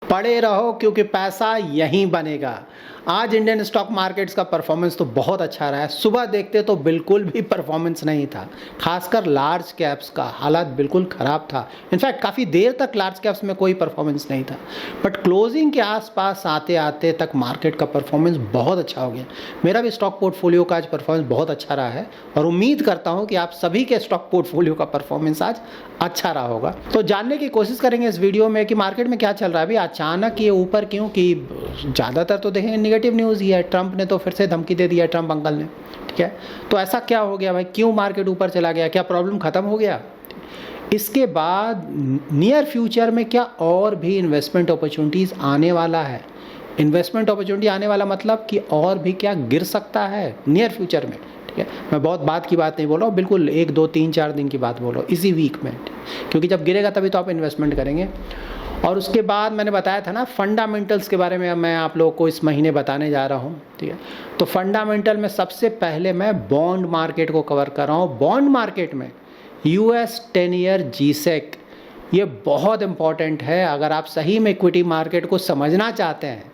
पड़े रहो क्योंकि पैसा यहीं बनेगा। आज इंडियन स्टॉक मार्केट्स का परफॉर्मेंस तो बहुत अच्छा रहा है। सुबह देखते तो बिल्कुल भी परफॉर्मेंस नहीं था, खासकर लार्ज कैप्स का हालात बिल्कुल ख़राब था। इनफैक्ट काफ़ी देर तक लार्ज कैप्स में कोई परफॉर्मेंस नहीं था, बट क्लोजिंग के आसपास आते आते तक मार्केट का परफॉर्मेंस बहुत अच्छा हो गया। मेरा भी स्टॉक पोर्टफोलियो का आज परफॉर्मेंस बहुत अच्छा रहा है और उम्मीद करता हूँ कि आप सभी के स्टॉक पोर्टफोलियो का परफॉर्मेंस आज अच्छा रहा होगा। तो जानने की कोशिश करेंगे इस वीडियो में कि मार्केट में क्या चल रहा है। अभी अचानक ये ऊपर क्यों, कि ज़्यादातर तो देखेंगे नेगेटिव न्यूज़ ही है। ट्रंप ने तो फिर से धमकी दे दिया, ट्रंप अंकल ने, ठीक है। तो ऐसा क्या हो गया भाई, क्यों मार्केट ऊपर चला गया, क्या प्रॉब्लम ख़त्म हो गया? इसके बाद नियर फ्यूचर में क्या और भी इन्वेस्टमेंट अपॉर्चुनिटीज़ आने वाला है? इन्वेस्टमेंट अपॉर्चुनिटी आने वाला मतलब कि और भी क्या गिर सकता है नियर फ्यूचर में, ठीक है। मैं बहुत बात की बात नहीं बोल रहा हूँ, बिल्कुल 1 2 3 4 दिन की बात बोल रहा हूँ, इसी वीक में, क्योंकि जब गिरेगा तभी तो आप इन्वेस्टमेंट करेंगे। और उसके बाद मैंने बताया था ना फंडामेंटल्स के बारे में, मैं आप लोगों को इस महीने बताने जा रहा हूँ, ठीक है। तो फंडामेंटल में सबसे पहले मैं बॉन्ड मार्केट को कवर कर रहा हूँ। बॉन्ड मार्केट में US 10 ईयर G-Sec ये बहुत इम्पॉर्टेंट है। अगर आप सही में इक्विटी मार्केट को समझना चाहते हैं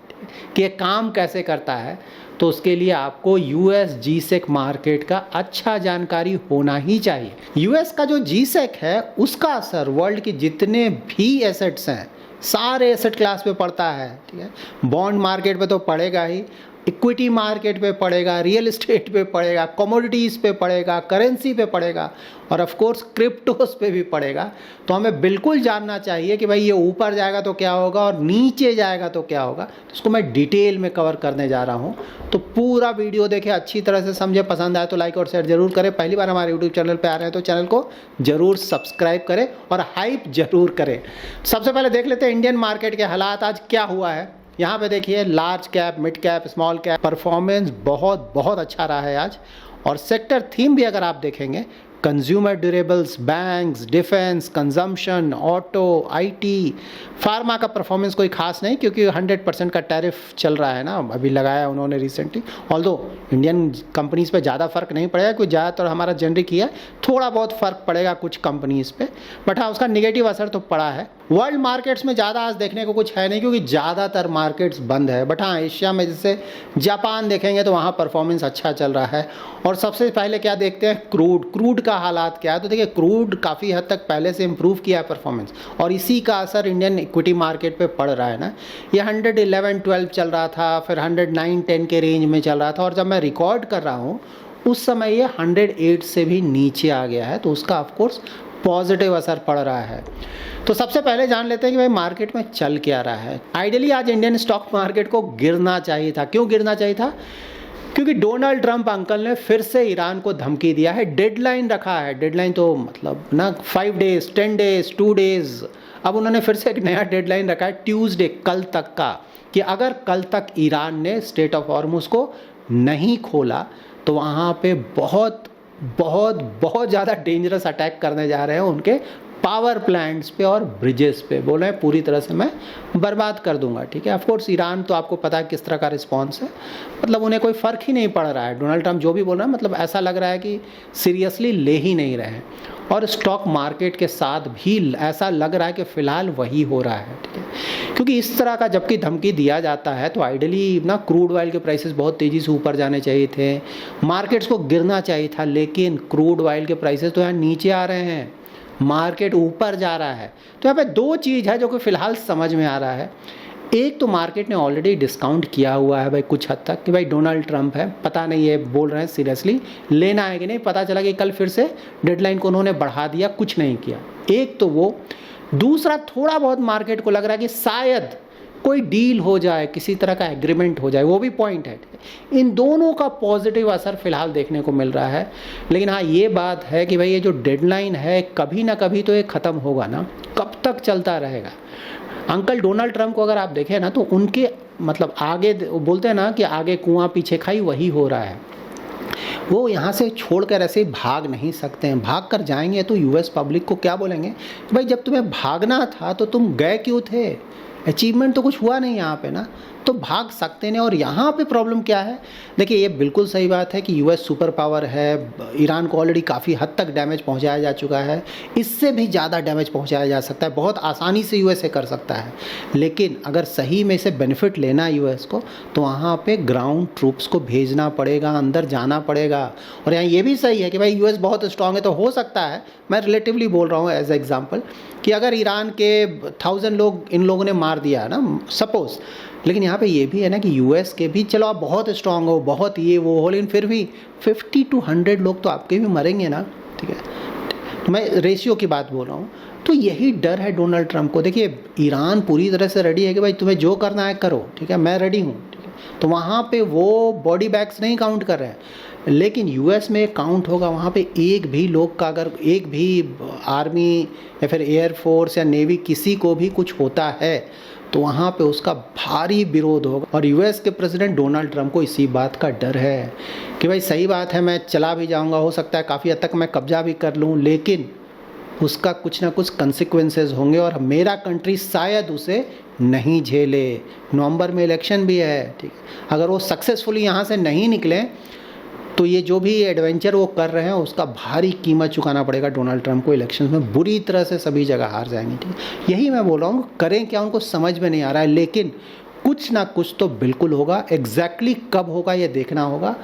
कि ये काम कैसे करता है, तो उसके लिए आपको US G-Sec मार्केट का अच्छा जानकारी होना ही चाहिए। US का जो G-Sec है उसका असर वर्ल्ड के जितने भी एसेट्स हैं सारे एसेट क्लास पे पड़ता है, ठीक है। बॉन्ड मार्केट पे तो पड़ेगा ही, इक्विटी मार्केट पे पड़ेगा, रियल एस्टेट पे पड़ेगा, कमोडिटीज़ पे पड़ेगा, करेंसी पे पड़ेगा और ऑफ कोर्स क्रिप्टोस पे भी पड़ेगा। तो हमें बिल्कुल जानना चाहिए कि भाई ये ऊपर जाएगा तो क्या होगा और नीचे जाएगा तो क्या होगा। तो इसको मैं डिटेल में कवर करने जा रहा हूँ, तो पूरा वीडियो देखें, अच्छी तरह से समझे। पसंद आए तो लाइक और शेयर जरूर करें। पहली बार हमारे यूट्यूब चैनल पर आ रहे हैं तो चैनल को जरूर सब्सक्राइब करें और हाइप जरूर करें। सबसे पहले देख लेते हैं इंडियन मार्केट के हालात आज क्या हुआ है। यहाँ पे देखिए large cap, mid cap, small cap performance बहुत अच्छा रहा है आज। और सेक्टर थीम भी अगर आप देखेंगे, consumer durables, banks, defence, consumption, auto, IT, pharma का परफॉर्मेंस कोई खास नहीं, क्योंकि 100% का टैरिफ चल रहा है ना, अभी लगाया उन्होंने रिसेंटली। ऑल्दो इंडियन कंपनीज़ पे ज़्यादा फर्क नहीं पड़ेगा, क्योंकि ज़्यादातर हमारा जेनरिक ही है, थोड़ा बहुत फ़र्क पड़ेगा कुछ कंपनीज़ पे, बट हाँ उसका निगेटिव असर तो पड़ा है। वर्ल्ड मार्केट्स में ज़्यादा आज देखने को कुछ है नहीं, क्योंकि ज़्यादातर मार्केट्स बंद है। बट हाँ एशिया में जैसे जापान देखेंगे तो वहाँ परफॉर्मेंस अच्छा चल रहा है। और सबसे पहले क्या देखते हैं, क्रूड का हालात क्या है। तो देखिए क्रूड काफ़ी हद तक पहले से इम्प्रूव किया है परफॉर्मेंस, और इसी का असर इंडियन इक्विटी मार्केट पे पड़ रहा है ना। ये 111-12 चल रहा था, फिर 109-10 के रेंज में चल रहा था, और जब मैं रिकॉर्ड कर रहा हूँ उस समय ये 108 से भी नीचे आ गया है। तो उसका ऑफकोर्स पॉजिटिव असर पड़ रहा है। तो सबसे पहले जान लेते हैं कि भाई मार्केट में चल क्या रहा है। आइडियली आज इंडियन स्टॉक मार्केट को गिरना चाहिए था। क्यों गिरना चाहिए था? क्योंकि डोनाल्ड ट्रंप अंकल ने फिर से ईरान को धमकी दिया है, डेडलाइन रखा है। डेडलाइन तो मतलब ना 5 डेज, 10 डेज, 2 डेज। अब उन्होंने फिर से एक नया डेडलाइन रखा है ट्यूसडे, कल तक का, कि अगर कल तक ईरान ने स्ट्रेट ऑफ हॉर्मुज को नहीं खोला तो वहाँ पे बहुत ज़्यादा डेंजरस अटैक करने जा रहे हैं उनके पावर प्लांट्स पे और ब्रिजेस पे। बोल रहे हैं पूरी तरह से मैं बर्बाद कर दूंगा, ठीक है। ऑफ कोर्स ईरान तो आपको पता है किस तरह का रिस्पांस है, मतलब उन्हें कोई फ़र्क ही नहीं पड़ रहा है। डोनाल्ड ट्रंप जो भी बोल रहा है, मतलब ऐसा लग रहा है कि सीरियसली ले ही नहीं रहे हैं। और स्टॉक मार्केट के साथ भी ऐसा लग रहा है कि फ़िलहाल वही हो रहा है, ठीक है। क्योंकि इस तरह का जबकि धमकी दिया जाता है तो आइडियली ना क्रूड ऑयल के प्राइसेस बहुत तेज़ी से ऊपर जाने चाहिए थे, मार्केट्स को गिरना चाहिए था, लेकिन क्रूड ऑयल के प्राइसेस तो यहाँ नीचे आ रहे हैं, मार्केट ऊपर जा रहा है। तो यहाँ पे 2 चीज़ है जो कि फ़िलहाल समझ में आ रहा है। एक तो मार्केट ने ऑलरेडी डिस्काउंट किया हुआ है भाई कुछ हद तक, कि भाई डोनाल्ड ट्रंप है, पता नहीं ये बोल रहे हैं सीरियसली लेना है कि नहीं। पता चला कि कल फिर से डेडलाइन को उन्होंने बढ़ा दिया, कुछ नहीं किया। एक तो वो, दूसरा थोड़ा बहुत मार्केट को लग रहा है कि शायद कोई डील हो जाए, किसी तरह का एग्रीमेंट हो जाए, वो भी पॉइंट है। इन दोनों का पॉजिटिव असर फिलहाल देखने को मिल रहा है। लेकिन हाँ ये बात है कि भाई ये जो डेडलाइन है कभी ना कभी तो ये ख़त्म होगा ना, कब तक चलता रहेगा। अंकल डोनाल्ड ट्रंप को अगर आप देखें ना, तो उनके मतलब आगे बोलते हैं ना कि आगे कुआं पीछे खाई, वही हो रहा है। वो यहाँ से छोड़कर ऐसे भाग नहीं सकते हैं। भाग कर जाएंगे तो US पब्लिक को क्या बोलेंगे, भाई जब तुम्हें भागना था तो तुम गए क्यों थे, अचीवमेंट तो कुछ हुआ नहीं यहाँ पे ना, तो भाग सकते नहीं। और यहाँ पे प्रॉब्लम क्या है, देखिए ये बिल्कुल सही बात है कि यूएस सुपर पावर है, ईरान को ऑलरेडी काफ़ी हद तक डैमेज पहुँचाया जा चुका है, इससे भी ज़्यादा डैमेज पहुँचाया जा सकता है, बहुत आसानी से यूएस कर सकता है। लेकिन अगर सही में इसे बेनिफिट लेना है यूएस को, तो वहाँ पे ग्राउंड ट्रूप्स को भेजना पड़ेगा, अंदर जाना पड़ेगा। और यहाँ ये भी सही है कि भाई यूएस बहुत स्ट्रांग है, तो हो सकता है, मैं रिलेटिवली बोल रहा हूँ एज एग्जाम्पल, कि अगर ईरान के 1000 लोग इन लोगों ने मार दिया ना सपोज, लेकिन यहाँ पे ये भी है ना कि यूएस के भी, चलो आप बहुत स्ट्रांग हो, बहुत ये वो हो, लेकिन फिर भी 50 to 100 लोग तो आपके भी मरेंगे ना, ठीक है। तो मैं रेशियो की बात बोल रहा हूँ। तो यही डर है डोनाल्ड ट्रंप को। देखिए ईरान पूरी तरह से रेडी है कि भाई तुम्हें जो करना है करो, ठीक है, मैं रेडी हूँ, ठीक है। तो वहाँ पे वो बॉडी बैग्स नहीं काउंट कर रहे हैं, लेकिन यूएस में काउंट होगा। वहाँ पे एक भी लोग का, अगर एक भी आर्मी या फिर एयरफोर्स या नेवी किसी को भी कुछ होता है, तो वहाँ पे उसका भारी विरोध होगा। और यूएस के प्रेसिडेंट डोनाल्ड ट्रंप को इसी बात का डर है कि भाई सही बात है, मैं चला भी जाऊँगा, हो सकता है काफ़ी हद तक मैं कब्जा भी कर लूँ, लेकिन उसका कुछ ना कुछ कंसिक्वेंसेस होंगे और मेरा कंट्री शायद उसे नहीं झेले। नवंबर में इलेक्शन भी है, ठीक है। अगर वो सक्सेसफुली यहाँ से नहीं निकले, तो ये जो भी एडवेंचर वो कर रहे हैं उसका भारी कीमत चुकाना पड़ेगा डोनाल्ड ट्रंप को। इलेक्शंस में बुरी तरह से सभी जगह हार जाएंगे, ठीक है। यही मैं बोल रहा हूँ, करें क्या उनको समझ में नहीं आ रहा है, लेकिन कुछ ना कुछ तो बिल्कुल होगा। एग्जैक्टली कब होगा ये देखना होगा,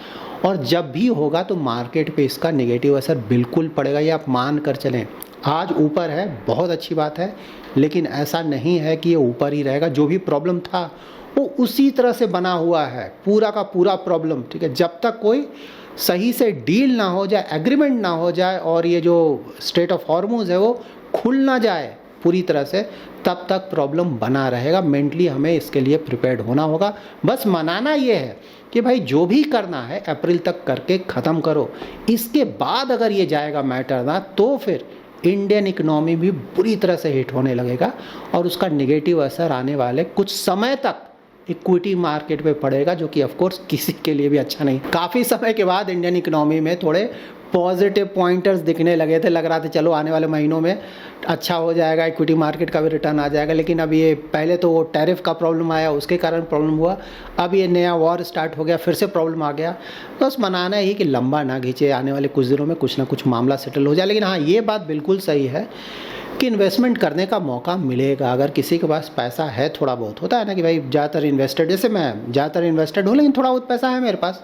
और जब भी होगा तो मार्केट पे इसका नेगेटिव असर बिल्कुल पड़ेगा, ये आप मान कर चलें। आज ऊपर है, बहुत अच्छी बात है, लेकिन ऐसा नहीं है कि ये ऊपर ही रहेगा। जो भी प्रॉब्लम था वो उसी तरह से बना हुआ है, पूरा का पूरा प्रॉब्लम, ठीक है। जब तक कोई सही से डील ना हो जाए, एग्रीमेंट ना हो जाए, और ये जो स्ट्रेट ऑफ हॉर्मुज़ है वो खुल ना जाए पूरी तरह से, तब तक प्रॉब्लम बना रहेगा। मेंटली हमें इसके लिए प्रिपेयर्ड होना होगा। बस मनाना ये है कि भाई जो भी करना है अप्रैल तक करके ख़त्म करो। इसके बाद अगर ये जाएगा मैटर ना, तो फिर इंडियन इकोनॉमी भी बुरी तरह से हिट होने लगेगा, और उसका नेगेटिव असर आने वाले कुछ समय तक इक्विटी मार्केट पे पड़ेगा, जो कि ऑफ कोर्स किसी के लिए भी अच्छा नहीं। काफ़ी समय के बाद इंडियन इकोनॉमी में थोड़े पॉजिटिव पॉइंटर्स दिखने लगे थे, लग रहा था चलो आने वाले महीनों में अच्छा हो जाएगा, इक्विटी मार्केट का भी रिटर्न आ जाएगा। लेकिन अब ये पहले तो वो टैरिफ का प्रॉब्लम आया, उसके कारण प्रॉब्लम हुआ, अब ये नया वॉर स्टार्ट हो गया, फिर से प्रॉब्लम आ गया। बस मनाना ही कि लंबा ना खींचे, आने वाले कुछ दिनों में कुछ ना कुछ मामला सेटल हो जाए। लेकिन हाँ, ये बात बिल्कुल सही है कि इन्वेस्टमेंट करने का मौका मिलेगा। अगर किसी के पास पैसा है, थोड़ा बहुत होता है ना कि भाई ज़्यादातर इन्वेस्टेड, जैसे मैं ज़्यादातर इन्वेस्टेड हूँ, लेकिन थोड़ा बहुत पैसा है मेरे पास,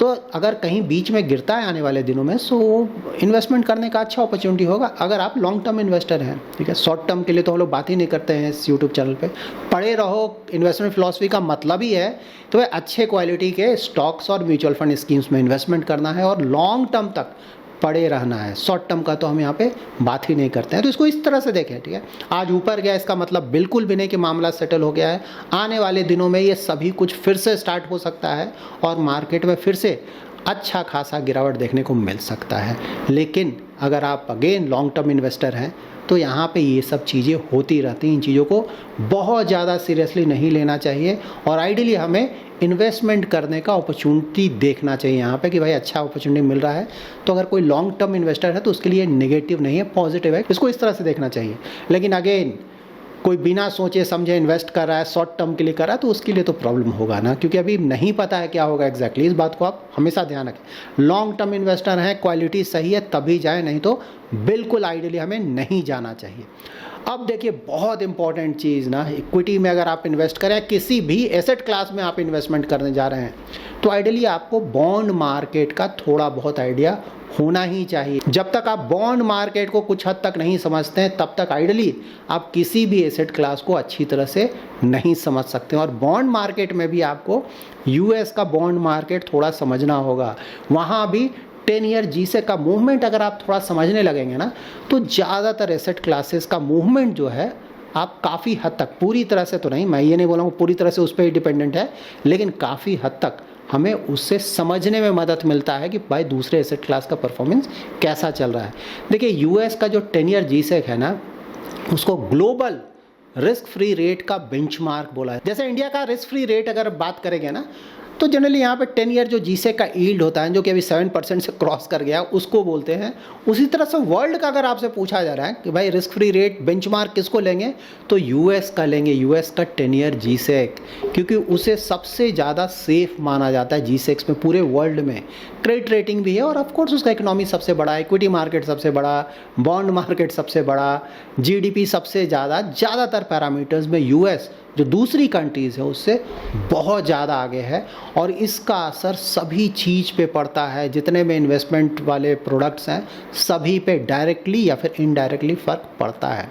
तो अगर कहीं बीच में गिरता है आने वाले दिनों में, सो इन्वेस्टमेंट करने का अच्छा अपॉर्चुनिटी होगा अगर आप लॉन्ग टर्म इन्वेस्टर हैं, ठीक है। शॉर्ट टर्म के लिए तो हम लोग बात ही नहीं करते हैं इस यूट्यूब चैनल पे। पढ़े रहो, इन्वेस्टमेंट फिलॉसफी का मतलब ही है तो वह अच्छे क्वालिटी के स्टॉक्स और म्यूचुअल फंड स्कीम्स में इन्वेस्टमेंट करना है और लॉन्ग टर्म तक पड़े रहना है। शॉर्ट टर्म का तो हम यहाँ पे बात ही नहीं करते हैं। तो इसको इस तरह से देखें, ठीक है। आज ऊपर गया, इसका मतलब बिल्कुल भी नहीं कि मामला सेटल हो गया है। आने वाले दिनों में ये सभी कुछ फिर से स्टार्ट हो सकता है और मार्केट में फिर से अच्छा खासा गिरावट देखने को मिल सकता है। लेकिन अगर आप अगेन लॉन्ग टर्म इन्वेस्टर हैं, तो यहाँ पे ये सब चीज़ें होती रहती हैं। इन चीज़ों को बहुत ज़्यादा सीरियसली नहीं लेना चाहिए, और आइडियली हमें इन्वेस्टमेंट करने का अपॉर्चुनिटी देखना चाहिए यहाँ पे कि भाई अच्छा अपॉर्चुनिटी मिल रहा है। तो अगर कोई लॉन्ग टर्म इन्वेस्टर है तो उसके लिए नेगेटिव नहीं है, पॉजिटिव है, इसको इस तरह से देखना चाहिए। लेकिन अगेन कोई बिना सोचे समझे इन्वेस्ट कर रहा है, शॉर्ट टर्म के लिए कर रहा है, तो उसके लिए तो प्रॉब्लम होगा ना, क्योंकि अभी नहीं पता है क्या होगा एग्जैक्टली। इस बात को आप हमेशा ध्यान रखें। लॉन्ग टर्म इन्वेस्टर हैं, क्वालिटी सही है तभी जाए, नहीं तो बिल्कुल आइडियली हमें नहीं जाना चाहिए। अब देखिए बहुत इंपॉर्टेंट चीज़ ना, इक्विटी में अगर आप इन्वेस्ट करें, किसी भी एसेट क्लास में आप इन्वेस्टमेंट करने जा रहे हैं, तो आइडियली आपको बॉन्ड मार्केट का थोड़ा बहुत आइडिया होना ही चाहिए। जब तक आप बॉन्ड मार्केट को कुछ हद तक नहीं समझते हैं, तब तक आइडियली आप किसी भी एसेट क्लास को अच्छी तरह से नहीं समझ सकते। और बॉन्ड मार्केट में भी आपको यूएस का बॉन्ड मार्केट थोड़ा समझना होगा। वहाँ भी 10 ईयर जीसे का मूवमेंट अगर आप थोड़ा समझने लगेंगे ना, तो ज़्यादातर एसेट क्लासेस का मूवमेंट जो है आप काफ़ी हद तक, पूरी तरह से तो नहीं, मैं ये नहीं बोला हूँ पूरी तरह से उस पर ही डिपेंडेंट है, लेकिन काफ़ी हद तक हमें उससे समझने में मदद मिलता है कि भाई दूसरे एसेट क्लास का परफॉर्मेंस कैसा चल रहा है। देखिए यूएस का जो 10 ईयर जीसेक है ना, उसको ग्लोबल रिस्क फ्री रेट का बेंचमार्क बोला है। जैसे इंडिया का रिस्क फ्री रेट अगर बात करेंगे ना, तो जनरली यहाँ पे 10 ईयर जो जीसेक का यील्ड होता है जो कि अभी 7% से क्रॉस कर गया उसको बोलते हैं। उसी तरह से वर्ल्ड का अगर आपसे पूछा जा रहा है कि भाई रिस्क फ्री रेट बेंचमार्क किसको लेंगे, तो यूएस का लेंगे, यूएस का 10 ईयर जीसेक, क्योंकि उसे सबसे ज़्यादा सेफ माना जाता है जीसेक्स में पूरे वर्ल्ड में। क्रेडिट रेटिंग भी है और ऑफकोर्स उसका इकोनॉमी सबसे बड़ा, इक्विटी मार्केट सबसे बड़ा, बॉन्ड मार्केट सबसे बड़ा, जीडीपी सबसे ज़्यादा, ज़्यादातर पैरामीटर्स में यूएस जो दूसरी कंट्रीज़ है उससे बहुत ज़्यादा आगे है। और इसका असर सभी चीज़ पे पड़ता है, जितने में इन्वेस्टमेंट वाले प्रोडक्ट्स हैं सभी पे डायरेक्टली या फिर इनडायरेक्टली फ़र्क पड़ता है।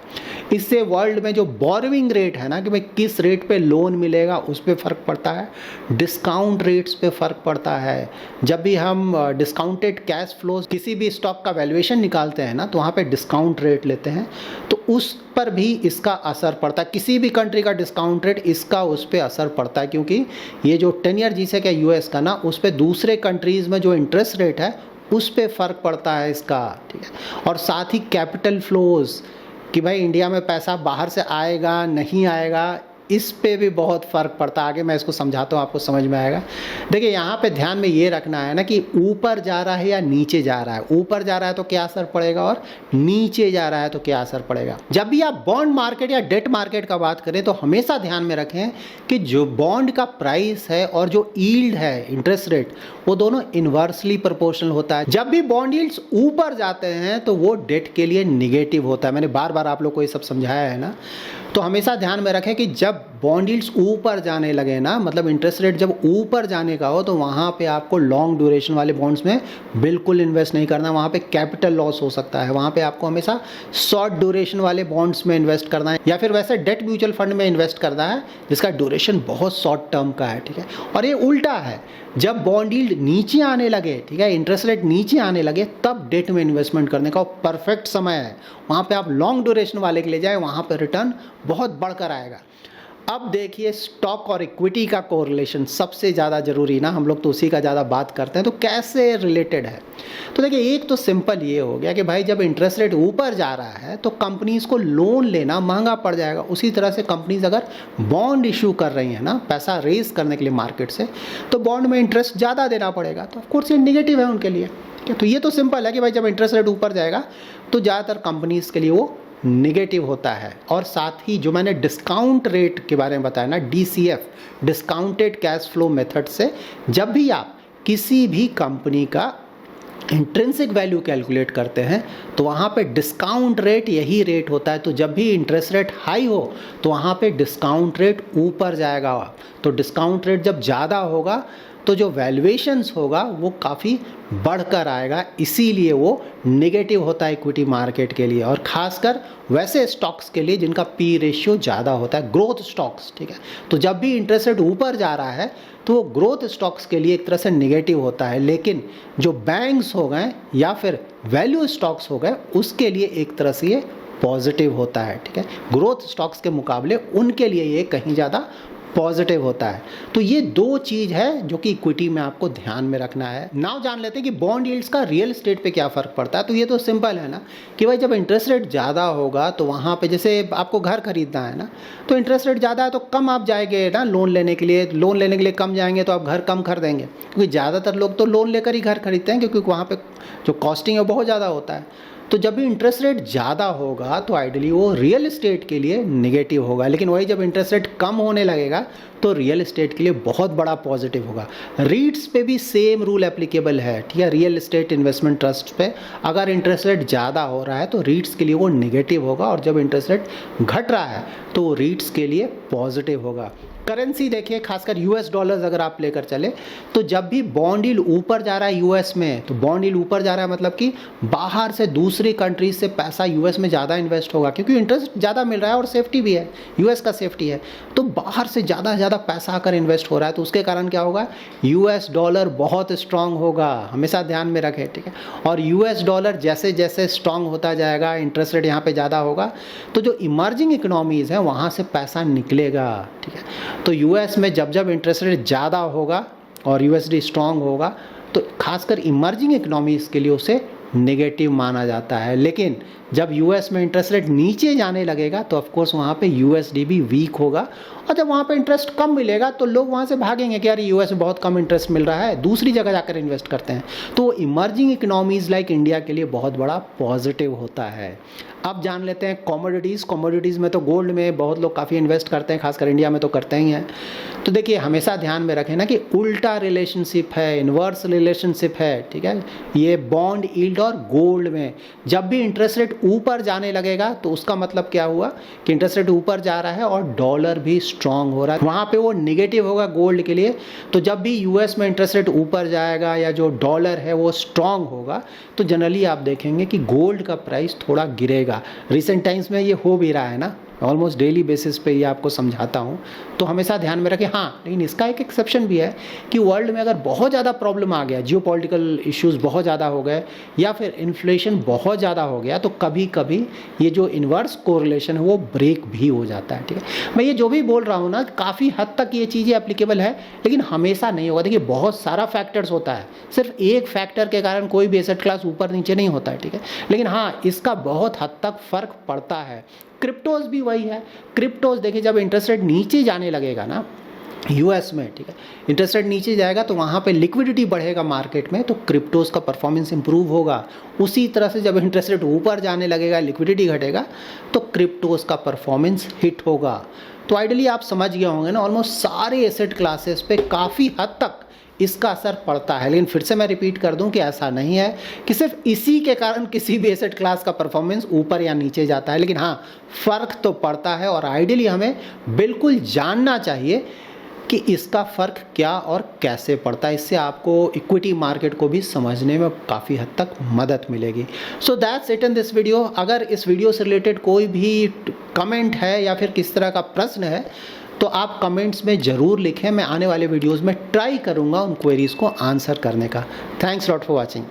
इससे वर्ल्ड में जो बोरोइंग रेट है ना कि भाई किस रेट पे लोन मिलेगा उस पर फ़र्क पड़ता है, डिस्काउंट रेट्स पे फ़र्क पड़ता है। जब भी हम डिस्काउंटेड कैश फ्लोज किसी भी स्टॉक का वैल्यूएशन निकालते हैं ना तो वहाँ पे डिस्काउंट रेट लेते हैं, तो उस पर भी इसका असर पड़ता है। किसी भी कंट्री का डिस्काउंट रेट इसका उस पर असर पड़ता है, क्योंकि ये जो 10 ईयर जीसेक है यूएस का ना उस पर दूसरे कंट्रीज़ में जो इंटरेस्ट रेट है उस पर फ़र्क पड़ता है इसका, ठीक है। और साथ ही कैपिटल फ्लोज कि भाई इंडिया में पैसा बाहर से आएगा नहीं आएगा, इस पे भी बहुत फ़र्क पड़ता है। आगे मैं इसको समझाता हूँ, आपको समझ में आएगा। देखिए यहाँ पे ध्यान में ये रखना है ना कि ऊपर जा रहा है या नीचे जा रहा है। ऊपर जा रहा है तो क्या असर पड़ेगा और नीचे जा रहा है तो क्या असर पड़ेगा। जब भी आप बॉन्ड मार्केट या डेट मार्केट का बात करें तो हमेशा ध्यान में रखें कि जो बॉन्ड का प्राइस है और जो यील्ड है, इंटरेस्ट रेट, वो दोनों इन्वर्सली प्रोपोर्शनल होता है। जब भी बॉन्ड यील्ड्स ऊपर जाते हैं तो वो डेट के लिए निगेटिव होता है। मैंने बार बार आप लोग को ये सब समझाया है ना। तो हमेशा ध्यान में रखें कि जब बॉन्ड यील्ड्स ऊपर जाने लगे ना, मतलब इंटरेस्ट रेट जब ऊपर जाने का हो, तो वहाँ पे आपको लॉन्ग ड्यूरेशन वाले बॉन्ड्स में बिल्कुल इन्वेस्ट नहीं करना। वहाँ पे कैपिटल लॉस हो सकता है। वहाँ पे आपको हमेशा शॉर्ट ड्यूरेशन वाले बॉन्ड्स में इन्वेस्ट करना है या फिर वैसे डेट म्यूचुअल फंड में इन्वेस्ट करना है जिसका ड्यूरेशन बहुत शॉर्ट टर्म का है, ठीक है। और ये उल्टा है, जब बॉन्ड यील्ड नीचे आने लगे, ठीक है, इंटरेस्ट रेट नीचे आने लगे, तब डेट में इन्वेस्टमेंट करने का परफेक्ट समय है। वहाँ पे आप लॉन्ग ड्यूरेशन वाले के लिए जाए, वहाँ पे रिटर्न बहुत बढ़कर आएगा। अब देखिए स्टॉक और इक्विटी का कोरिलेशन सबसे ज़्यादा ज़रूरी ना, हम लोग तो उसी का ज़्यादा बात करते हैं। तो कैसे रिलेटेड है, तो देखिए एक तो सिंपल ये हो गया कि भाई जब इंटरेस्ट रेट ऊपर जा रहा है तो कंपनीज़ को लोन लेना महंगा पड़ जाएगा। उसी तरह से कंपनीज़ अगर बॉन्ड इशू कर रही हैं ना पैसा रेज करने के लिए मार्केट से, तो बॉन्ड में इंटरेस्ट ज़्यादा देना पड़ेगा, तो ऑफकोर्स ये निगेटिव है उनके लिए। तो ये तो सिंपल है कि भाई जब इंटरेस्ट रेट ऊपर जाएगा तो ज़्यादातर कंपनीज़ के लिए वो निगेटिव होता है। और साथ ही जो मैंने डिस्काउंट रेट के बारे में बताया ना, DCF, discounted cash flow method से जब भी आप किसी भी कंपनी का इंट्रिंसिक वैल्यू कैलकुलेट करते हैं तो वहाँ पे डिस्काउंट रेट यही रेट होता है। तो जब भी इंटरेस्ट रेट हाई हो तो वहाँ पे डिस्काउंट रेट ऊपर जाएगा। तो डिस्काउंट रेट जब ज़्यादा होगा तो जो वैल्यूएशंस होगा वो काफ़ी बढ़कर आएगा, इसीलिए वो नेगेटिव होता है इक्विटी मार्केट के लिए, और खासकर वैसे स्टॉक्स के लिए जिनका पी रेशियो ज़्यादा होता है, ग्रोथ स्टॉक्स, ठीक है। तो जब भी इंटरेस्ट रेट ऊपर जा रहा है तो वो ग्रोथ स्टॉक्स के लिए एक तरह से नेगेटिव होता है, लेकिन जो बैंक्स हो गए या फिर वैल्यू स्टॉक्स हो गए उसके लिए एक तरह से ये पॉजिटिव होता है, ठीक है। ग्रोथ स्टॉक्स के मुकाबले उनके लिए ये कहीं ज़्यादा पॉजिटिव होता है। तो ये दो चीज़ है जो कि इक्विटी में आपको ध्यान में रखना है। नाउ जान लेते हैं कि बॉन्ड यील्ड्स का रियल एस्टेट पे क्या फ़र्क पड़ता है। तो ये तो सिंपल है ना कि भाई जब इंटरेस्ट रेट ज़्यादा होगा तो वहाँ पे जैसे आपको घर खरीदना है ना, तो इंटरेस्ट रेट ज़्यादा है तो कम आप जाएंगे ना लोन लेने के लिए। लोन लेने के लिए कम जाएंगे तो आप घर कम खरीदेंगे, क्योंकि ज़्यादातर लोग तो लोन लेकर ही घर खरीदते हैं, क्योंकि वहाँ पर जो कॉस्टिंग है बहुत ज़्यादा होता है। तो जब भी इंटरेस्ट रेट ज़्यादा होगा तो आइडियली वो रियल एस्टेट के लिए नेगेटिव होगा, लेकिन वही जब इंटरेस्ट रेट कम होने लगेगा तो रियल एस्टेट के लिए बहुत बड़ा पॉजिटिव होगा। रीट्स पे भी सेम रूल एप्लीकेबल है, ठीक है। रियल एस्टेट इन्वेस्टमेंट ट्रस्ट पे अगर इंटरेस्ट रेट ज़्यादा हो रहा है तो रीट्स के लिए वो नेगेटिव होगा, और जब इंटरेस्ट रेट घट रहा है तो रीट्स के लिए पॉजिटिव होगा। करेंसी देखिए, खासकर यूएस डॉलर्स अगर आप लेकर चले तो जब भी बॉन्ड यील्ड ऊपर जा रहा है यूएस में, तो बॉन्ड यील्ड ऊपर जा रहा है मतलब कि बाहर से दूसरी कंट्रीज से पैसा यूएस में ज़्यादा इन्वेस्ट होगा, क्योंकि इंटरेस्ट ज़्यादा मिल रहा है और सेफ्टी भी है, यूएस का सेफ्टी है। तो बाहर से ज़्यादा से ज़्यादा पैसा आकर इन्वेस्ट हो रहा है, तो उसके कारण क्या होगा, यूएस डॉलर बहुत स्ट्रांग होगा, हमेशा ध्यान में रखें, ठीक है। और यूएस डॉलर जैसे जैसे स्ट्रांग होता जाएगा, इंटरेस्ट रेट यहाँ पे ज़्यादा होगा, तो जो इमर्जिंग इकोनॉमीज़ हैं वहाँ से पैसा निकलेगा, ठीक है। तो यूएस में जब जब इंटरेस्ट रेट ज़्यादा होगा और यूएसडी स्ट्रांग होगा तो खासकर इमर्जिंग इकोनॉमीज़ के लिए उसे नेगेटिव माना जाता है। लेकिन जब यूएस में इंटरेस्ट रेट नीचे जाने लगेगा तो ऑफ कोर्स वहाँ पे यूएसडी भी वीक होगा, और जब वहाँ पे इंटरेस्ट कम मिलेगा तो लोग वहाँ से भागेंगे कि यार यूएस में बहुत कम इंटरेस्ट मिल रहा है, दूसरी जगह जाकर इन्वेस्ट करते हैं। तो इमर्जिंग इकोनॉमीज़ लाइक इंडिया के लिए बहुत बड़ा पॉजिटिव होता है। अब जान लेते हैं कमोडिटीज़ में तो गोल्ड में बहुत लोग काफ़ी इन्वेस्ट करते हैं, खासकर इंडिया में तो करते ही हैं। तो देखिए हमेशा ध्यान में रखें ना कि उल्टा रिलेशनशिप है, इन्वर्स रिलेशनशिप है, ठीक है। ये बॉन्ड यील्ड और गोल्ड में जब भी इंटरेस्ट रेट ऊपर जाने लगेगा तो उसका मतलब क्या हुआ कि इंटरेस्ट रेट ऊपर जा रहा है और डॉलर भी स्ट्रांग हो रहा है, वहाँ पे वो निगेटिव होगा गोल्ड के लिए। तो जब भी यूएस में इंटरेस्ट रेट ऊपर जाएगा या जो डॉलर है वो स्ट्रांग होगा तो जनरली आप देखेंगे कि गोल्ड का प्राइस थोड़ा गिरेगा। रिसेंट टाइम्स में ये हो भी रहा है ना, ऑलमोस्ट डेली बेसिस पे ये आपको समझाता हूँ। तो हमेशा ध्यान में रखें। हाँ, लेकिन इसका एक एक्सेप्शन भी है कि वर्ल्ड में अगर बहुत ज़्यादा प्रॉब्लम आ गया, जियोपॉलिटिकल इश्यूज़ बहुत ज़्यादा हो गए या फिर इन्फ्लेशन बहुत ज़्यादा हो गया, तो कभी कभी ये जो इन्वर्स कोरिलेशन है वो ब्रेक भी हो जाता है, ठीक है। मैं ये जो भी बोल रहा हूँ ना, काफ़ी हद तक ये चीज़ें एप्लीकेबल है, लेकिन हमेशा नहीं होगा। देखिए बहुत सारा फैक्टर्स होता है, सिर्फ एक फैक्टर के कारण कोई भी एसेट क्लास ऊपर नीचे नहीं होता है, ठीक है। लेकिन हाँ, इसका बहुत हद तक फ़र्क पड़ता है। क्रिप्टोज भी वही है। क्रिप्टोज देखिए जब इंटरेस्ट रेट नीचे जाने लगेगा ना यूएस में, ठीक है, इंटरेस्ट रेट नीचे जाएगा तो वहाँ पे लिक्विडिटी बढ़ेगा मार्केट में, तो क्रिप्टोज का परफॉर्मेंस इंप्रूव होगा। उसी तरह से जब इंटरेस्ट रेट ऊपर जाने लगेगा, लिक्विडिटी घटेगा, तो क्रिप्टोज का परफॉर्मेंस हिट होगा। तो आइडियली आप समझ गए होंगे ना, ऑलमोस्ट सारे एसेट क्लासेस पे काफ़ी हद तक इसका असर पड़ता है। लेकिन फिर से मैं रिपीट कर दूं कि ऐसा नहीं है कि सिर्फ इसी के कारण किसी भी एसेट क्लास का परफॉर्मेंस ऊपर या नीचे जाता है, लेकिन हाँ, फ़र्क तो पड़ता है और आइडियली हमें बिल्कुल जानना चाहिए कि इसका फ़र्क क्या और कैसे पड़ता है। इससे आपको इक्विटी मार्केट को भी समझने में काफ़ी हद तक मदद मिलेगी। So that's it in this video. अगर इस वीडियो से रिलेटेड कोई भी कमेंट है या फिर किस तरह का प्रश्न है तो आप कमेंट्स में ज़रूर लिखें। मैं आने वाले वीडियोज़ में ट्राई करूँगा उन क्वेरीज़ को आंसर करने का। Thanks lot for watching.